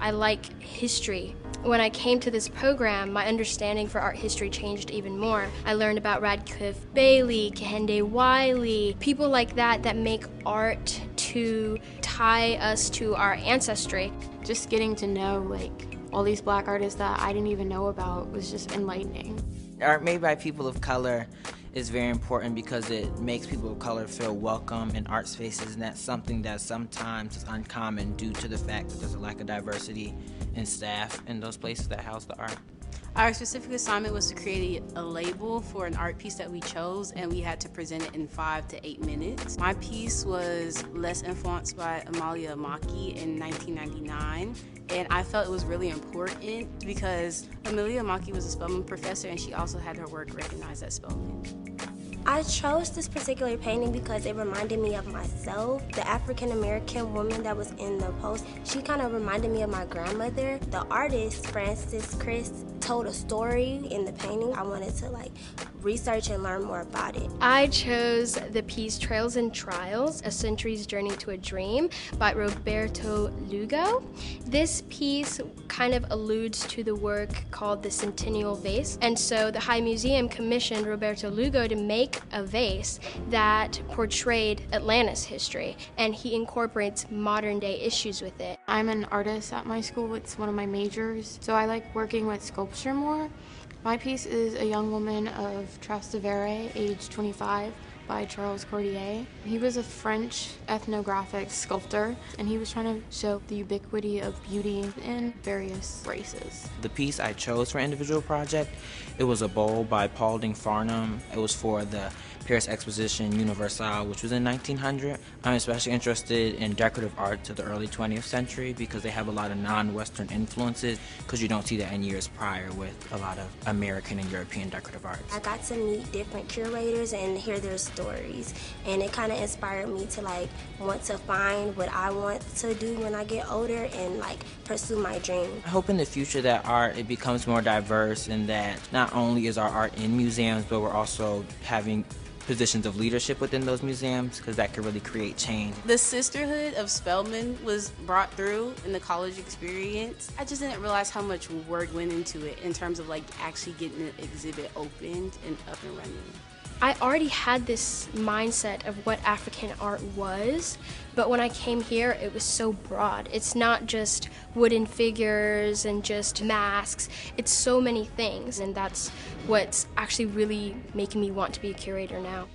I like history. When I came to this program, my understanding for art history changed even more. I learned about Radcliffe Bailey, Kehinde Wiley, people like that make art to tie us to our ancestry. Just getting to know like all these Black artists that I didn't even know about was just enlightening. Art made by people of color is very important because it makes people of color feel welcome in art spaces, and that's something that sometimes is uncommon due to the fact that there's a lack of diversity in staff in those places that house the art. Our specific assignment was to create a label for an art piece that we chose, and we had to present it in 5 to 8 minutes. My piece was less influenced by Amalia Maki in 1999, and I felt it was really important because Amalia Maki was a Spelman professor, and she also had her work recognized at Spelman. I chose this particular painting because it reminded me of myself. The African-American woman that was in the post, she kind of reminded me of my grandmother. The artist, Francis Chris, told a story in the painting. I wanted to research and learn more about it. I chose the piece Trails and Trials, A Century's Journey to a Dream by Roberto Lugo. This piece kind of alludes to the work called the Centennial Vase, and so the High Museum commissioned Roberto Lugo to make a vase that portrayed Atlanta's history, and he incorporates modern day issues with it. I'm an artist at my school. It's one of my majors, so I like working with sculpture more. My piece is A Young Woman of Trastevere, age 25, by Charles Cordier. He was a French ethnographic sculptor, and he was trying to show the ubiquity of beauty in various races. The piece I chose for an individual project, it was a bowl by Paulding Farnham. It was for the Paris Exposition Universelle, which was in 1900. I'm especially interested in decorative art to the early 20th century because they have a lot of non-Western influences, because you don't see that in years prior with a lot of American and European decorative art. I got to meet different curators and hear their stories, and it kind of inspired me to want to find what I want to do when I get older and pursue my dream. I hope in the future that it becomes more diverse, and that not only is our art in museums, but we're also having positions of leadership within those museums, because that could really create change. The sisterhood of Spelman was brought through in the college experience. I just didn't realize how much work went into it in terms of actually getting the exhibit opened and up and running. I already had this mindset of what African art was, but when I came here, it was so broad. It's not just wooden figures and just masks. It's so many things, and that's what's actually really making me want to be a curator now.